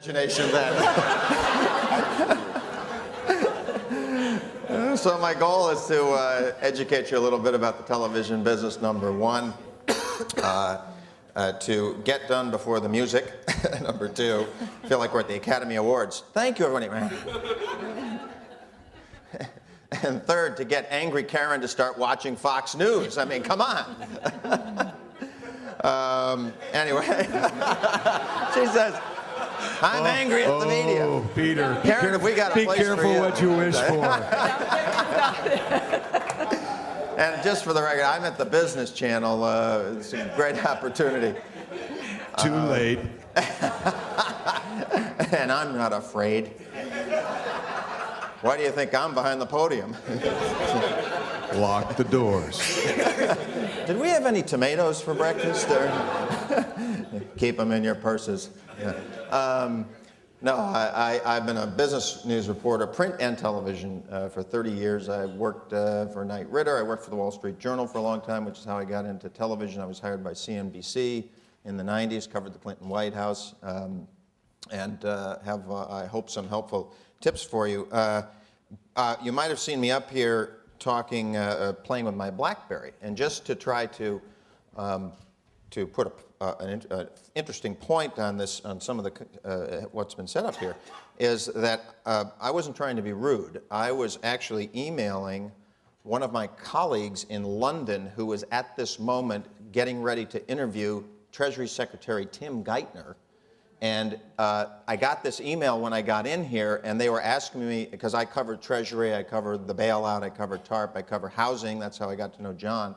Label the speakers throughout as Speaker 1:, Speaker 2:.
Speaker 1: imagination then. So my goal is to educate you a little bit about the television business. Number one, to get done before the music. Number two, I feel like we're at the Academy Awards. Thank you, everybody. And third, to get angry Karen to start watching Fox News. I mean, come on. Anyway, she says, I'm angry at the media.
Speaker 2: Oh, Peter.
Speaker 1: Karen, if we got a
Speaker 2: be
Speaker 1: place
Speaker 2: careful
Speaker 1: for you.
Speaker 2: what you wish for.
Speaker 1: And just for the record, I'm at the Business Channel. It's a great opportunity.
Speaker 2: Too late.
Speaker 1: And I'm not afraid. Why do you think I'm behind the podium?
Speaker 2: Lock the doors.
Speaker 1: Did we have any tomatoes for breakfast? Or keep them in your purses. Yeah. No, I've been a business news reporter, print and television, for 30 years. I worked for Knight Ridder. I worked for the Wall Street Journal for a long time, which is how I got into television. I was hired by CNBC in the 90s, covered the Clinton White House, and have, I hope, some helpful tips for you. You might have seen me up here talking, playing with my BlackBerry, and just to try to put an interesting point on this, on some of the what's been said up here, is that I wasn't trying to be rude. I was actually emailing one of my colleagues in London who was at this moment getting ready to interview Treasury Secretary Tim Geithner. And I got this email when I got in here, and they were asking me, because I covered Treasury, I covered the bailout, I covered TARP, I covered housing. That's how I got to know John.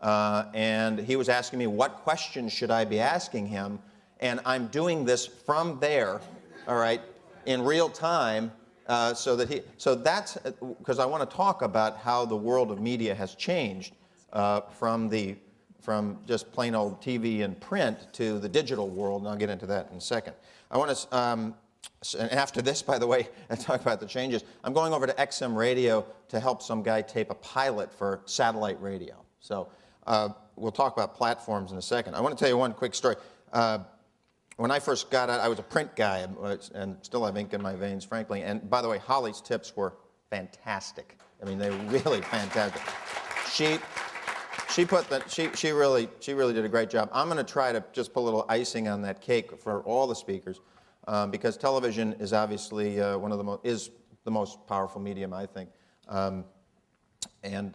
Speaker 1: And he was asking me, what questions should I be asking him? And I'm doing this from there, all right, in real time, so that's, because I want to talk about how the world of media has changed from just plain old TV and print to the digital world, and I'll get into that in a second. I want to, and after this, by the way, I talk about the changes. I'm going over to XM Radio to help some guy tape a pilot for satellite radio. So we'll talk about platforms in a second. I want to tell you one quick story. When I first got out, I was a print guy, and still have ink in my veins, frankly. And by the way, Holly's tips were fantastic. I mean, they were really fantastic. She really did a great job. I'm going to try to just put a little icing on that cake for all the speakers, because television is obviously one of the most powerful medium, I think. And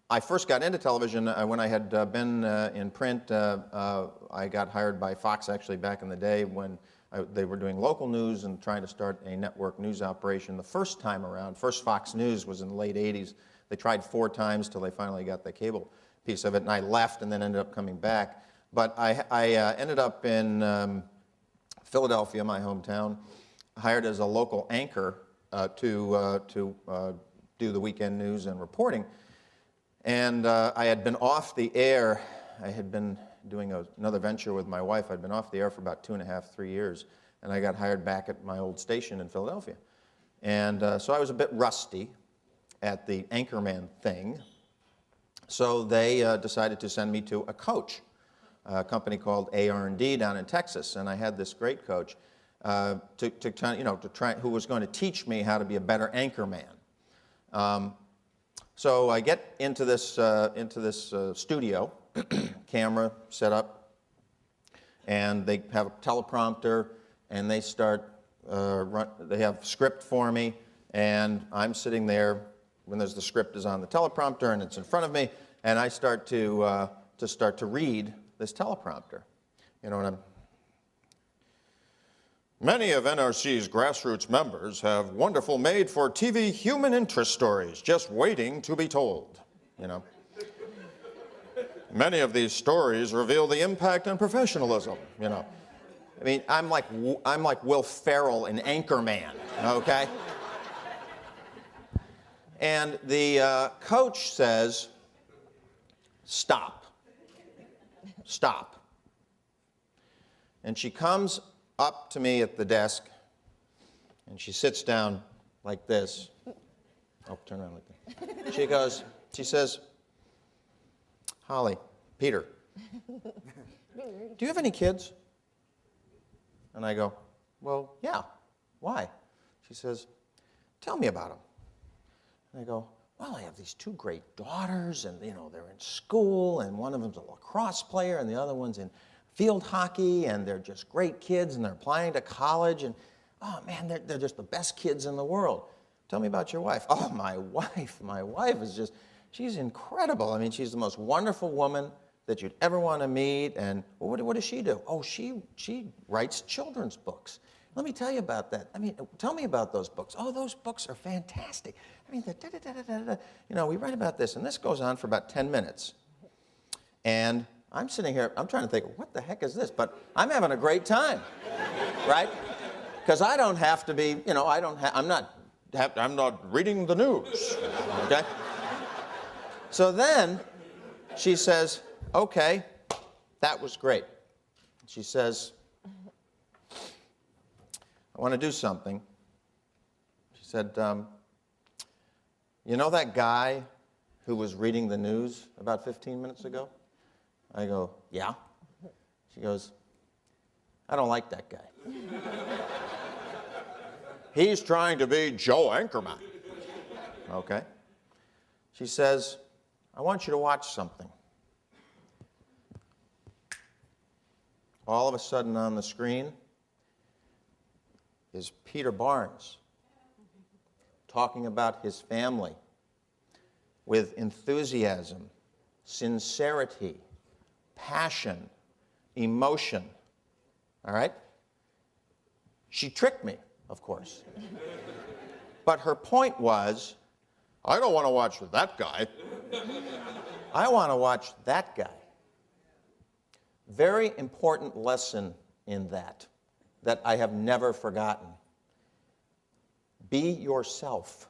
Speaker 1: I first got into television when I had been in print. I got hired by Fox actually back in the day when they were doing local news and trying to start a network news operation. The first time around, first Fox News was in the late 80s. They tried 4 times till they finally got the cable piece of it, and I left and then ended up coming back. But I ended up in Philadelphia, my hometown, hired as a local anchor to do the weekend news and reporting. And I had been off the air. I had been doing another venture with my wife. I'd been off the air for about 2.5, 3 years, and I got hired back at my old station in Philadelphia. And so I was a bit rusty at the anchorman thing. So they decided to send me to a coach, a company called AR&D down in Texas, and I had this great coach who was going to teach me how to be a better anchorman. So I get into this studio, camera set up, and they have a teleprompter, and they start they have script for me, and I'm sitting there when the script is on the teleprompter and it's in front of me, and I start to read this teleprompter. You know, and many of NRC's grassroots members have wonderful made-for-TV human interest stories just waiting to be told, you know. Many of these stories reveal the impact and professionalism, you know. I mean, I'm like Will Ferrell in Anchorman, okay? And the coach says, stop. Stop. And she comes up to me at the desk, and she sits down like this. Oh, turn around like that. She says, Holly, Peter, do you have any kids? And I go, well, yeah. Why? She says, tell me about them. And I go, well, I have these two great daughters, and they're in school, and one of them's a lacrosse player, and the other one's in field hockey, and they're just great kids, and they're applying to college, and oh man, they're just the best kids in the world. Tell me about your wife. Oh, my wife is just, she's incredible. I mean, she's the most wonderful woman that you'd ever want to meet, and well, what does she do? Oh, she writes children's books. Let me tell you about that. I mean, tell me about those books. Oh, those books are fantastic. I mean, we write about this, and this goes on for about 10 minutes. And I'm sitting here, I'm trying to think, what the heck is this? But I'm having a great time, right? Because I don't have to be, I'm not reading the news, okay? So then she says, okay, that was great. She says, I want to do something. She said, you know that guy who was reading the news about 15 minutes ago? I go, yeah. She goes, I don't like that guy. He's trying to be Joe Anchorman. Okay. She says, I want you to watch something. All of a sudden on the screen is Peter Barnes talking about his family with enthusiasm, sincerity, passion, emotion. All right? She tricked me, of course. But her point was, I don't want to watch that guy. I want to watch that guy. Very important lesson in that I have never forgotten. Be yourself.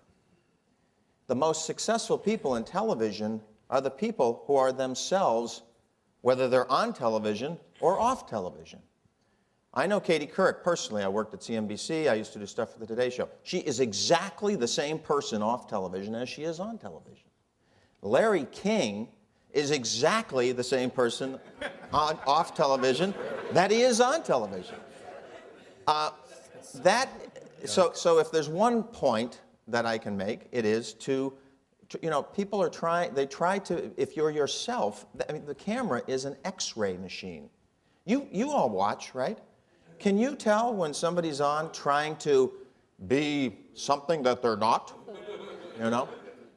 Speaker 1: The most successful people in television are the people who are themselves, whether they're on television or off television. I know Katie Couric personally. I worked at CNBC. I used to do stuff for the Today Show. She is exactly the same person off television as she is on television. Larry King is exactly the same person off television that he is on television. So if there's one point that I can make, it is to people are trying, if you're yourself, I mean, the camera is an X-ray machine. You all watch, right? Can you tell when somebody's on trying to be something that they're not?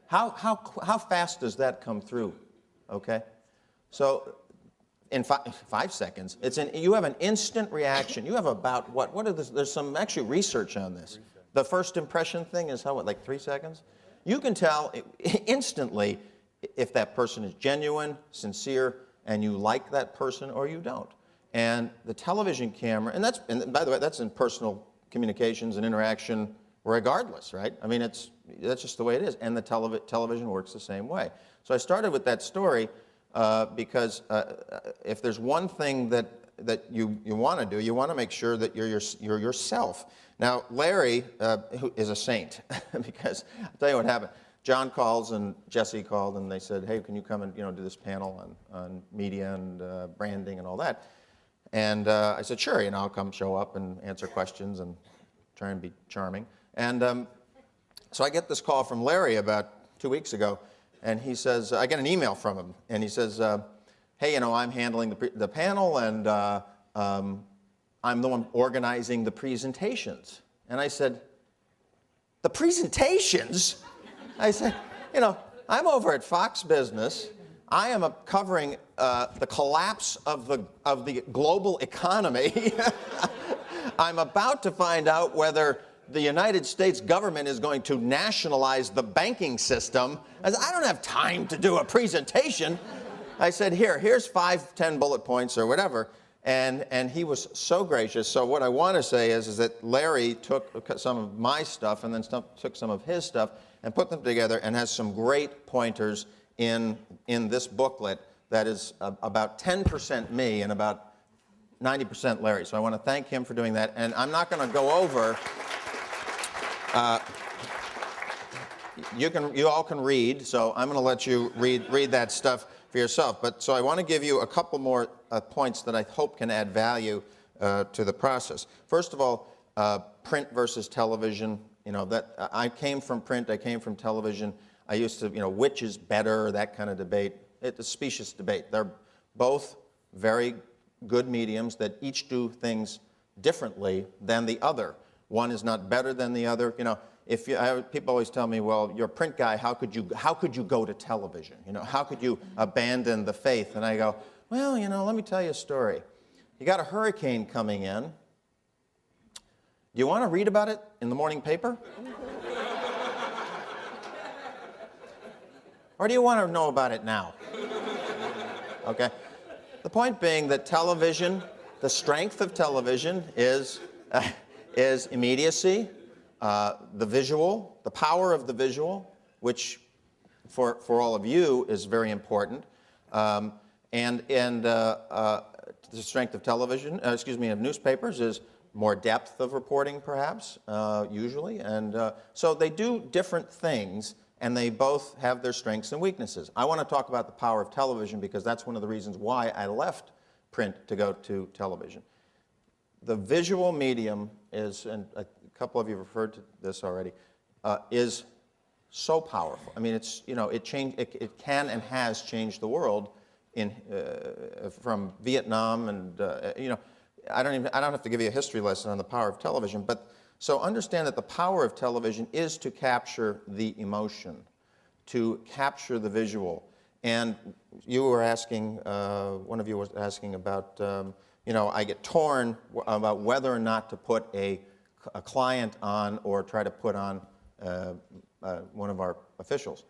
Speaker 1: How fast does that come through? Okay? So in 5 seconds, you have an instant reaction. You have about there's some actually research on this. The first impression thing is like 3 seconds? You can tell instantly if that person is genuine, sincere, and you like that person or you don't. And the television camera, and by the way, that's in personal communications and interaction regardless, right? I mean, that's just the way it is. And the television works the same way. So I started with that story because if there's one thing that you want to do, you want to make sure that you're yourself. Now, Larry who is a saint because I'll tell you what happened. John calls and Jesse called and they said, hey, can you come and do this panel on media and branding and all that? And I said, sure, I'll come show up and answer questions and try and be charming. And so I get this call from Larry about 2 weeks ago, and he says, I get an email from him, and he says, hey, I'm handling the panel, and I'm the one organizing the presentations. And I said, the presentations? I said, I'm over at Fox Business. I am covering the collapse of the global economy. I'm about to find out whether the United States government is going to nationalize the banking system. I said, I don't have time to do a presentation. I said, here's 5, 10 bullet points or whatever. And he was so gracious. So what I want to say is that Larry took some of my stuff and then took some of his stuff and put them together and has some great pointers in this booklet that is about 10% me and about 90% Larry. So I want to thank him for doing that. And I'm not going to go over. You all can read, so I'm going to let you read that stuff for yourself. But so I want to give you a couple more points that I hope can add value to the process. First of all, print versus television. You know, that I came from print, I came from television. I used to, you know, which is better, that kind of debate. It's a specious debate. They're both very good mediums that each do things differently than the other. One is not better than the other. You know, people always tell me, well, you're a print guy, how could you go to television? You know, how could you abandon the faith? And I go, well, you know, let me tell you a story. You got a hurricane coming in. Do you want to read about it in the morning paper? Or do you want to know about it now? Okay? The point being that television, the strength of television is immediacy, the visual, the power of the visual, which for all of you is very important, and the strength of television, of newspapers is more depth of reporting, perhaps, usually, and so they do different things, and they both have their strengths and weaknesses. I want to talk about the power of television because that's one of the reasons why I left print to go to television. The visual medium is, and a couple of you have referred to this already, is so powerful. I mean, it's, you know, it can and has changed the world from Vietnam, and you know, I don't have to give you a history lesson on the power of television, but so understand that the power of television is to capture the emotion, to capture the visual. And you were asking, one of you was asking about, you know, I get torn about whether or not to put a client on or try to put on one of our officials.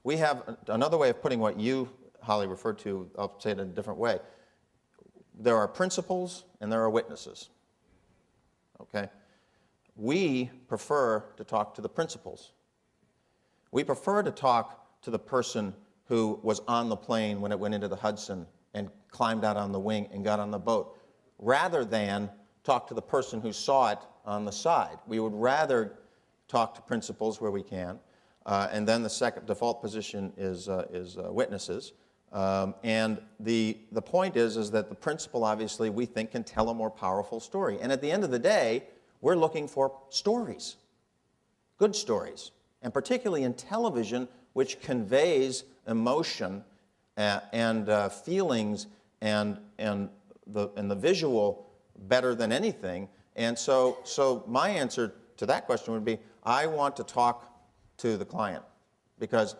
Speaker 1: We have another way of putting what you, Holly, referred to. I'll say it in a different way. There are principals and there are witnesses, okay? We prefer to talk to the principals. We prefer to talk to the person who was on the plane when it went into the Hudson and climbed out on the wing and got on the boat, rather than talk to the person who saw it on the side. We would rather talk to principals where we can, and then the second default position is witnesses. And the point is that the principal, obviously, we think can tell a more powerful story. And at the end of the day, we're looking for stories, good stories, and particularly in television, which conveys emotion and feelings and the visual better than anything. And so my answer to that question would be, I want to talk to the client, because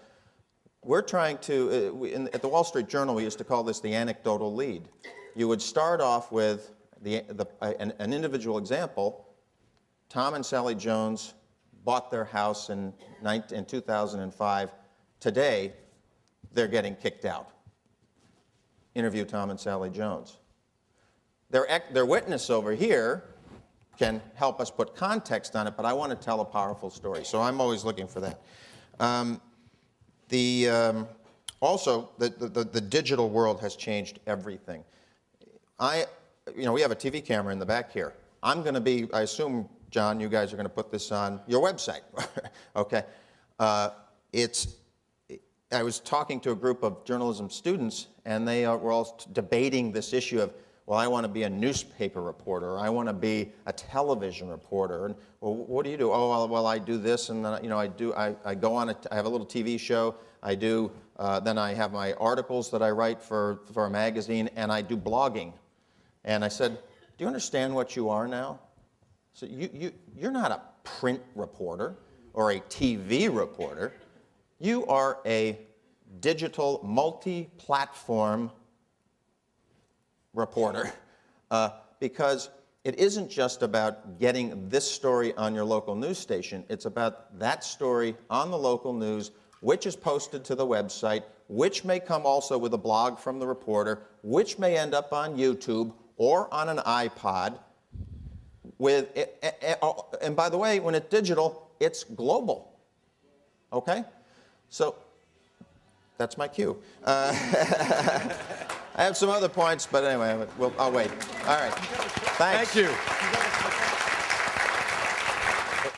Speaker 1: we're trying to, at the Wall Street Journal, we used to call this the anecdotal lead. You would start off with an individual example. Tom and Sally Jones bought their house in 2005. Today, they're getting kicked out. Interview Tom and Sally Jones. Their witness over here can help us put context on it, but I want to tell a powerful story, so I'm always looking for that. Also, the digital world has changed everything. You know, we have a TV camera in the back here. I'm going to be, I assume, John, you guys are going to put this on your website, okay? I was talking to a group of journalism students, and they were all debating this issue of, well, I want to be a newspaper reporter, or I want to be a television reporter, and well, what do you do? Oh, well, I do this, and then, you know, I go on, I have a little TV show, I do, then I have my articles that I write for a magazine, and I do blogging. And I said, do you understand what you are now? So you're not a print reporter or a TV reporter. You are a digital, multi-platform reporter, because it isn't just about getting this story on your local news station. It's about that story on the local news, which is posted to the website, which may come also with a blog from the reporter, which may end up on YouTube or on an iPod. And by the way, when it's digital, it's global. Okay? So that's my cue. I have some other points, but anyway, I'll wait. All right. Thanks.
Speaker 2: Thank you.